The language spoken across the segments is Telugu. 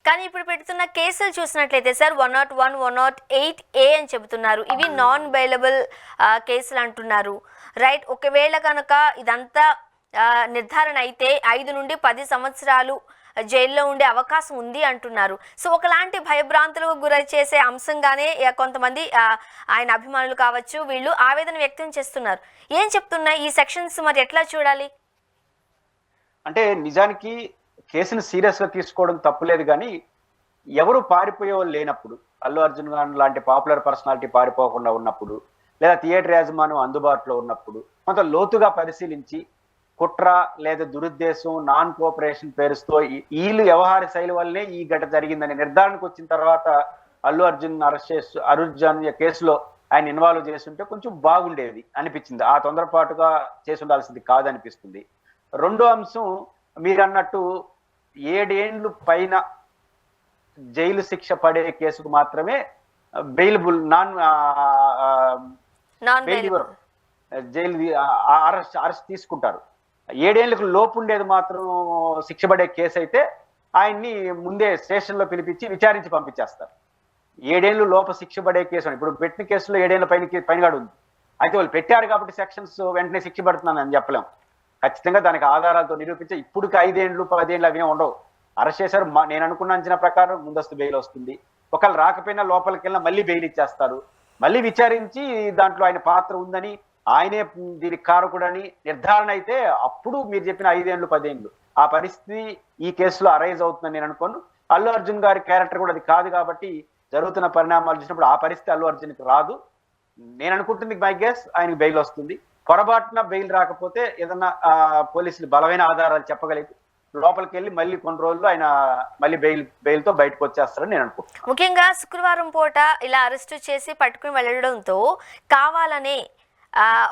కానీ ఇప్పుడు పెడుతున్న కేసులు చూసినట్లయితే సార్ 101, 108A అని చెబుతున్నారు. ఇవి నాన్ బెయిలబుల్ కేసులు అంటున్నారు, రైట్? ఒకవేళ కనుక ఇదంతా నిర్ధారణ అయితే 5 నుండి 10 సంవత్సరాలు జైల్లో ఉండే అవకాశం ఉంది అంటున్నారు. సో ఒకలాంటి భయభ్రాంతులకు గురై చేసే అంశంగానే కొంతమంది ఆయన అభిమానులు కావచ్చు వీళ్ళు ఆవేదన వ్యక్తం చేస్తున్నారు. ఏం చెప్తున్నాయి ఈ సెక్షన్స్, మరి ఎట్లా చూడాలి? అంటే నిజానికి కేసును సీరియస్ గా తీసుకోవడం తప్పులేదు, కానీ ఎవరు పారిపోయే వాళ్ళు లేనప్పుడు, అల్లు అర్జున్ గారు లాంటి పాపులర్ పర్సనాలిటీ పారిపోకుండా ఉన్నప్పుడు, లేదా థియేటర్ యాజమాన్యం అందుబాటులో ఉన్నప్పుడు కొంత లోతుగా పరిశీలించి కుట్ర లేదా దురుద్దేశం, నాన్ కోఆపరేషన్ పేరుతో వీళ్ళు వ్యవహార శైలి వల్లనే ఈ ఘటన జరిగిందని నిర్ధారణకు వచ్చిన తర్వాత అల్లు అర్జున్ అర్జున్ కేసులో ఆయన ఇన్వాల్వ్ చేస్తుంటే కొంచెం బాగుండేది అనిపించింది. ఆ తొందరపాటుగా చేసి ఉండాల్సింది కాదనిపిస్తుంది. రెండో అంశం, మీరు అన్నట్టు 7 ఏళ్ళు పైన జైలు శిక్ష పడే కేసుకు మాత్రమే బెయిలబుల్ జైలు అరెస్ట్ తీసుకుంటారు. 7 ఏళ్ళకు లోపు ఉండేది మాత్రం శిక్ష పడే కేసు అయితే ఆయన్ని ముందే స్టేషన్లో పిలిపించి విచారించి పంపించేస్తారు. 7 ఏళ్ళు లోపు శిక్ష పడే కేసు, ఇప్పుడు పెట్టిన కేసులో 7 ఏళ్ళ పైన ఉంది. అయితే వాళ్ళు పెట్టారు కాబట్టి సెక్షన్స్ వెంటనే శిక్ష పడుతున్నాను అని చెప్పలేం. ఖచ్చితంగా దానికి ఆధారాలతో నిరూపించే ఇప్పుడుకి 5 ఏళ్ళు 10 ఏళ్ళు అవేం ఉండవు. అరెస్ట్ చేశారు, నేను అనుకున్న అంచనా ప్రకారం ముందస్తు బెయిల్ వస్తుంది. ఒకళ్ళు రాకపోయినా లోపలికి వెళ్ళినా మళ్ళీ బెయిల్ ఇచ్చేస్తారు. మళ్ళీ విచారించి దాంట్లో ఆయన పాత్ర ఉందని, ఆయనే దీనికి కారకుడని నిర్ధారణ అయితే అప్పుడు మీరు చెప్పిన 5 ఏళ్ళు 10 ఏళ్ళు ఆ పరిస్థితి ఈ కేసులో అరైజ్ అవుతుందని నేను అనుకోను. అల్లు అర్జున్ గారి క్యారెక్టర్ కూడా అది కాదు కాబట్టి జరుగుతున్న పరిణామాలు చూసినప్పుడు ఆ పరిస్థితి అల్లు అర్జున్కి రాదు. నేను అనుకుంటుంది మై గెస్ ఆయనకు బెయిల్ వస్తుంది. పొరపాటున బెయిల్ రాకపోతే ఏదన్నా పోలీసులు బలమైన ఆధారాలు చెప్పగలిగి లోపలికి వెళ్ళి మళ్ళీ కొన్ని రోజులు ఆయన మళ్ళీ బెయిల్తో బయటకు వచ్చేస్తారని నేను అనుకుంటున్నాను. ముఖ్యంగా శుక్రవారం పూట ఇలా అరెస్టు చేసి పట్టుకుని వెళ్ళడంతో కావాలనే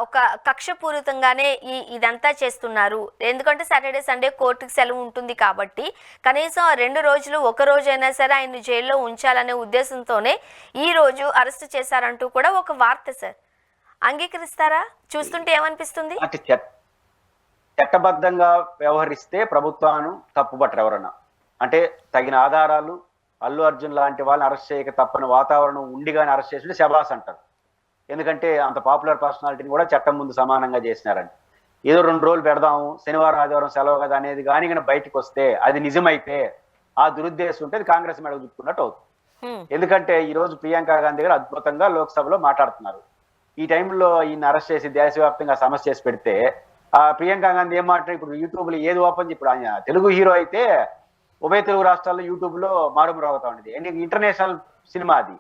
ఒక కక్షపూరితంగానే ఇదంతా చేస్తున్నారు. ఎందుకంటే సాటర్డే సండే కోర్టుకి సెలవు ఉంటుంది కాబట్టి కనీసం 2 రోజులు 1 రోజైనా సరే ఆయన జైల్లో ఉంచాలనే ఉద్దేశంతోనే ఈ రోజు అరెస్టు చేశారంటూ కూడా ఒక వార్త. సార్ అంగీకరిస్తారా? చూస్తుంటే ఏమనిపిస్తుంది? చట్టబద్ధంగా వ్యవహరిస్తే ప్రభుత్వాన్ని తప్పుపట్టరు ఎవరన్నా. అంటే తగిన ఆధారాలు, అల్లు అర్జున్ లాంటి వాళ్ళని అరెస్ట్ చేయక తప్పని వాతావరణం ఉండిగానే అరెస్ట్ చేసి శబాస్ అంటారు. ఎందుకంటే అంత పాపులర్ పర్సనాలిటీని కూడా చట్టం ముందు సమానంగా చేసినారని. ఏదో 2 రోజులు పెడదాము, శనివారం ఆదివారం సెలవు కదా అనేది కానీ బయటకు వస్తే అది నిజమైతే ఆ దురుద్దేశం ఉంటే అది కాంగ్రెస్ మెడకు చుట్టుకున్నట్టు అవుతుంది. ఎందుకంటే ఈ రోజు ప్రియాంక గాంధీ గారు అద్భుతంగా లోక్సభలో మాట్లాడుతున్నారు. ఈ టైంలో ఈయన అరెస్ట్ చేసి దేశవ్యాప్తంగా సమస్య చేసి పెడితే ప్రియాంక గాంధీ ఏం మాట్లాడు, ఇప్పుడు యూట్యూబ్లో ఏది ఓపెన్, ఇప్పుడు ఆయన తెలుగు హీరో అయితే ఉభయ తెలుగు రాష్ట్రాల్లో యూట్యూబ్లో మారుమరోగుతా ఉండేది. ఇంటర్నేషనల్ సినిమా అది.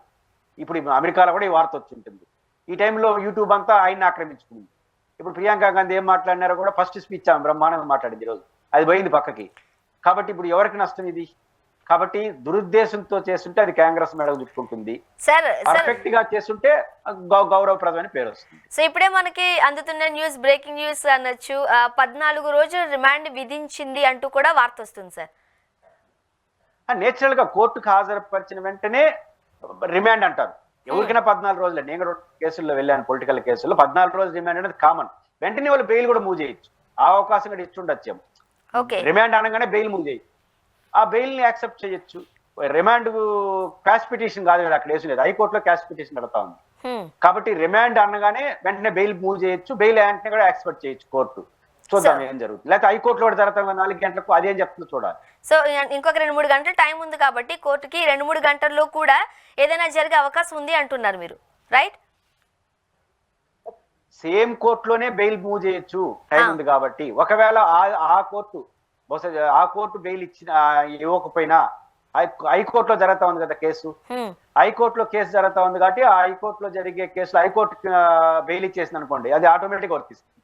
ఇప్పుడు అమెరికాలో కూడా ఈ వార్త వచ్చి ఉంటుంది. ఈ టైంలో యూట్యూబ్ అంతా ఆయన్ని ఆక్రమించుకుంది. ఇప్పుడు ప్రియాంక గాంధీ ఏం మాట్లాడినారో కూడా ఫస్ట్ స్పీచ్ బ్రహ్మాండంగా మాట్లాడింది ఈరోజు, అది పోయింది పక్కకి. కాబట్టి ఇప్పుడు ఎవరికి నష్టం ఇది? కాబట్టి దురుద్దేశంతో చేస్తుంటే అది కాంగ్రెస్ మెడకు చుట్టుకుంటుంది, పర్ఫెక్ట్ గా చేస్తుంటే గౌరవప్రదమైన పేరు వస్తుంది. సో ఇప్పుడే మనకి అందుతున్న న్యూస్, బ్రేకింగ్ న్యూస్ అనొచ్చు, 14 రోజులు రిమాండ్ విధించింది అంటూ కూడా వార్త వస్తుంది. సార్ నేచురల్ గా కోర్టుకు హాజరుపరిచిన వెంటనే రిమాండ్ అంటారు. ఎవరికైనా 14 రోజులే. నేను కూడా కేసుల్లో వెళ్ళాను, పొలిటికల్ కేసుల్లో 14 రోజులు రిమాండ్ అనేది కామన్. వెంటనే వాళ్ళు బెయిల్ కూడా మూవ్ చేయొచ్చు, ఆ అవకాశం కూడా ఇచ్చుండొచ్చేమో. రిమాండ్ అనగానే బెయిల్ మూవ్ చేయొచ్చు, ఆ బెయిల్ ని యాక్సెప్ట్ చేయొచ్చు. రిమాండ్ క్యాష్ పిటిషన్ కాదు కదా, అక్కడ వేసి లేదు, హైకోర్టులో క్యాష్ పిటిషన్ నడుతా ఉంది. కాబట్టి రిమాండ్ అనగానే వెంటనే బెయిల్ మూవ్ చేయొచ్చు, బెయిల్ వెంటనే కూడా యాక్సెప్ట్ చేయొచ్చు కోర్టు. చూద్దాం ఏం జరుగుతుంది. లేకపోతే హైకోర్టులో కూడా జరుగుతుంది 4 గంటలకు, అదేం చెప్తుందో చూడాలి. సో ఇంకొక 2-3 గంటల టైం ఉంది కాబట్టి కోర్టుకి 2-3 గంటల్లో కూడా ఏదైనా జరిగే అవకాశం ఉంది అంటున్నారు మీరు, రైట్? సేమ్ కోర్టులోనే బెయిల్ మూవ్ చేయొచ్చు, టైం ఉంది కాబట్టి. ఒకవేళ ఆ కోర్టు బహుశా ఆ కోర్టు బెయిల్ ఇవ్వకపోయినా హైకోర్టులో జరుగుతా ఉంది కదా కేసు, హైకోర్టులో కేసు జరుగుతా ఉంది కాబట్టి ఆ హైకోర్టులో జరిగే కేసులో హైకోర్టు బెయిల్ ఇచ్చేసింది అనుకోండి, అది ఆటోమేటిక్ వర్తిస్తుంది.